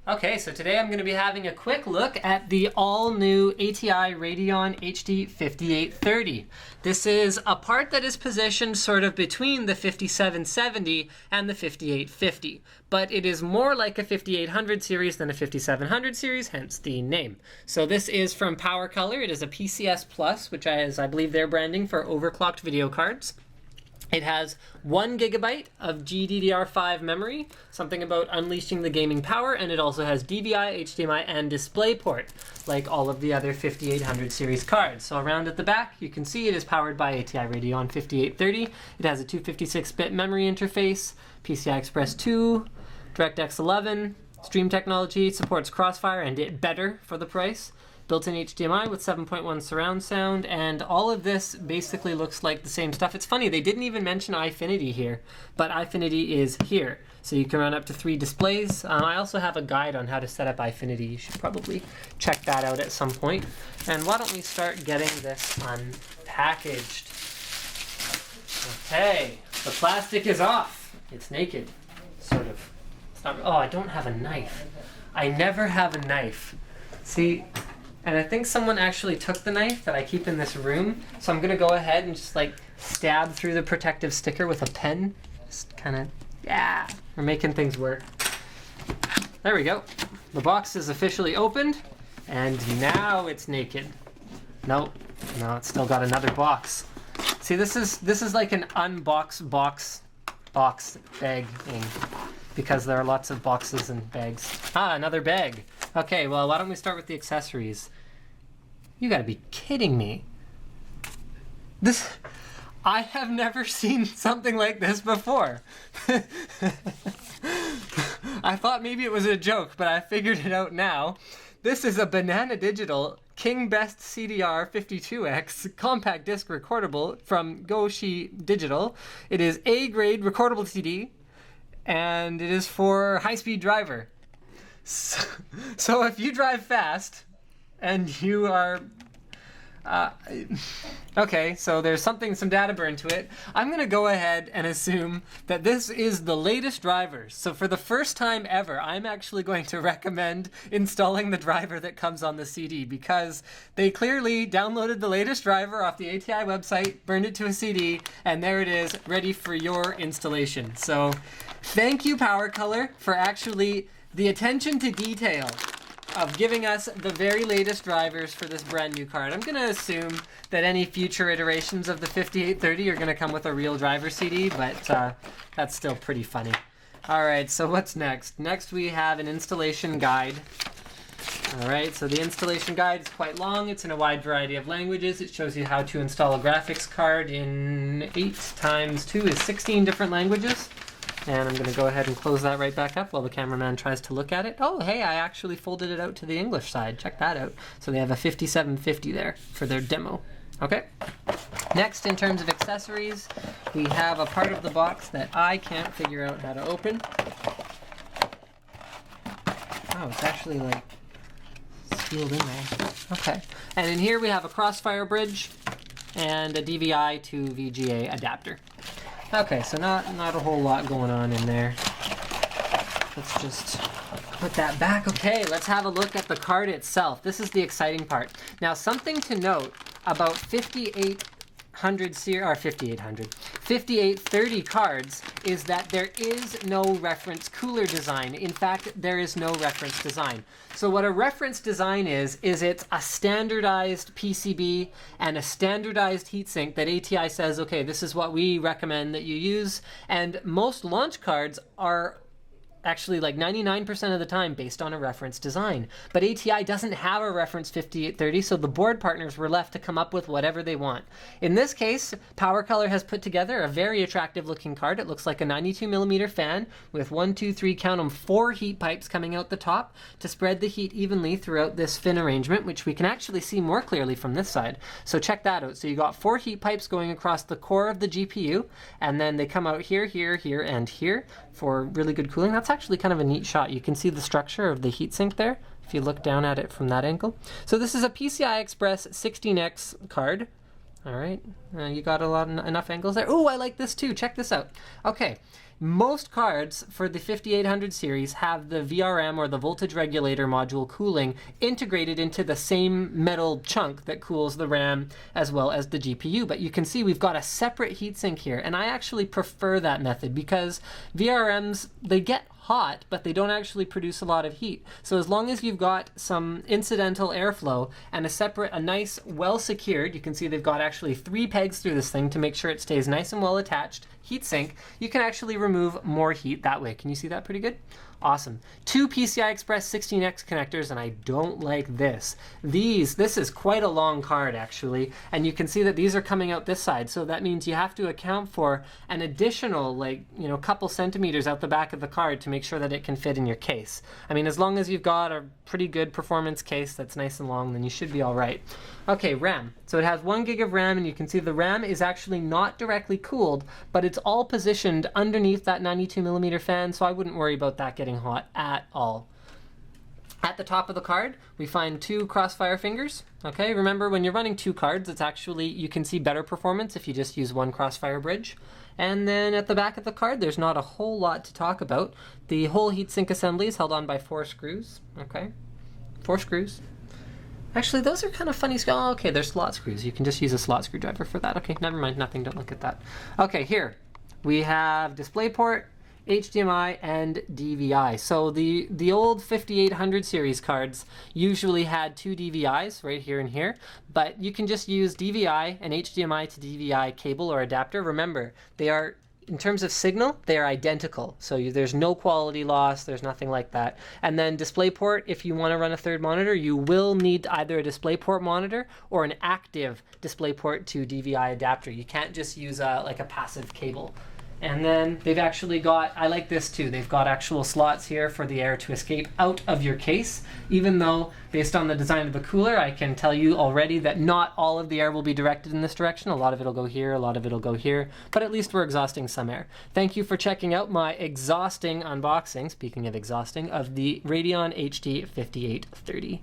Okay, so today I'm going to be having a quick look at the all-new ATI Radeon HD 5830. This is a part that is positioned sort of between the 5770 and the 5850, but it is more like a 5800 series than a 5700 series, hence the name. So this is from Powercolor. It is a PCS Plus, which is, I believe, their branding for overclocked video cards. It has 1 GB of GDDR5 memory, something about unleashing the gaming power, and it also has DVI, HDMI, and Displayport, like all of the other 5800 series cards. So around at the back, you can see it is powered by ATI Radeon 5830. It has a 256-bit memory interface, Pci Express 2, DirectX 11, stream technology, supports Crossfire and it better for the price. Built-in HDMI with 7.1 surround sound, and all of this basically looks like the same stuff. It's funny, they didn't even mention Eyefinity here, but Eyefinity is here. So you can run up to 3 displays. I also have a guide on how to set up Eyefinity. You should probably check that out at some point. And why don't we start getting this unpackaged? Okay, the plastic is off. It's naked, sort of. It's not, oh, I don't have a knife. I never have a knife. See? And I think someone actually took the knife that I keep in this room, so I'm gonna go ahead and just like stab through the protective sticker with a pen. Just kind of, yeah, we're making things work. There we go. The box is officially opened, and now it's naked. Nope, no, it's still got another box. See, this is like an unbox box bag thing, because there are lots of boxes and bags. Ah, another bag. Okay, well, why don't we start with the accessories? You gotta be kidding me. I have never seen something like this before. I thought maybe it was a joke, but I figured it out now. This is a Banana Digital King Best CDR 52X compact disc recordable from Goshi Digital. It is A-grade recordable CD, and it is for high-speed driver. So if you drive fast and you are okay, so there's some data burn to it. I'm gonna go ahead and assume that this is the latest drivers. So for the first time ever, I'm actually going to recommend installing the driver that comes on the CD, because they clearly downloaded the latest driver off the ATI website, burned it to a CD, and there it is, ready for your installation. So thank you, Powercolor, for actually the attention to detail of giving us the very latest drivers for this brand new card. I'm going to assume that any future iterations of the 5830 are going to come with a real driver CD, but that's still pretty funny. All right, so what's next? Next we have an installation guide. All right, so the installation guide is quite long. It's in a wide variety of languages. It shows you how to install a graphics card in 8 times 2 is 16 different languages. And I'm going to go ahead and close that right back up while the cameraman tries to look at it. Oh, hey, I actually folded it out to the English side. Check that out. So they have a 5750 there for their demo. Okay. Next, in terms of accessories, we have a part of the box that I can't figure out how to open. Oh, it's actually like sealed in there. Okay. And in here we have a Crossfire bridge and a DVI to VGA adapter. Okay, so not a whole lot going on in there. Let's just put that back. Okay, let's have a look at the card itself. This is the exciting part. Now, something to note about 5830 cards is that there is no reference cooler design. In fact, there is no reference design. So what a reference design is it's a standardized PCB and a standardized heatsink that ATI says, okay, this is what we recommend that you use. And most launch cards are actually like 99% of the time based on a reference design. But ATI doesn't have a reference 5830, so the board partners were left to come up with whatever they want. In this case, Powercolor has put together a very attractive looking card. It looks like a 92mm fan with 1, 2, 3, count them, 4 heat pipes coming out the top to spread the heat evenly throughout this fin arrangement, which we can actually see more clearly from this side. So check that out. So you got 4 heat pipes going across the core of the GPU, and then they come out here, here, here, and here for really good cooling. That's actually kind of a neat shot. You can see the structure of the heatsink there if you look down at it from that angle. So this is a PCI Express 16X card. All right, you got enough angles there. Oh, I like this too. Check this out. Okay, Most cards for the 5800 series have the VRM, or the voltage regulator module cooling, integrated into the same metal chunk that cools the RAM as well as the GPU. But you can see we've got a separate heatsink here, and I actually prefer that method because VRMs, they get hot, but they don't actually produce a lot of heat. So as long as you've got some incidental airflow and a nice, well secured, you can see they've got actually 3 pegs through this thing to make sure it stays nice and well attached, heatsink, you can actually remove more heat that way. Can you see that pretty good? Awesome. 2 PCI Express 16X connectors, and I don't like this. This is quite a long card actually, and you can see that these are coming out this side, so that means you have to account for an additional, like, you know, couple centimeters out the back of the card to make sure that it can fit in your case. I mean, as long as you've got a pretty good performance case that's nice and long, then you should be all right. Okay, RAM. So it has 1 gig of RAM, and you can see the RAM is actually not directly cooled, but it's all positioned underneath that 92mm fan, so I wouldn't worry about that getting hot at all. At the top of the card, we find 2 crossfire fingers. Okay, remember when you're running 2 cards, it's actually, you can see better performance if you just use 1 crossfire bridge. And then at the back of the card, there's not a whole lot to talk about. The whole heatsink assembly is held on by 4 screws. Okay, 4 screws. Actually, those are kind of funny. Oh, okay, they're slot screws. You can just use a slot screwdriver for that. Okay, never mind, nothing, don't look at that. Okay, here we have Displayport, HDMI, and DVI. So the old 5800 series cards usually had 2 DVIs right here and here, but you can just use DVI and HDMI to DVI cable or adapter. Remember, they are, in terms of signal, they are identical. So there's no quality loss, there's nothing like that. And then DisplayPort, if you want to run a 3rd monitor, you will need either a DisplayPort monitor or an active DisplayPort to DVI adapter. You can't just use like a passive cable. And then they've actually got, I like this too, they've got actual slots here for the air to escape out of your case, even though based on the design of the cooler, I can tell you already that not all of the air will be directed in this direction. A lot of it will go here, a lot of it will go here, but at least we're exhausting some air. Thank you for checking out my exhausting unboxing, speaking of exhausting, of the Radeon HD 5830.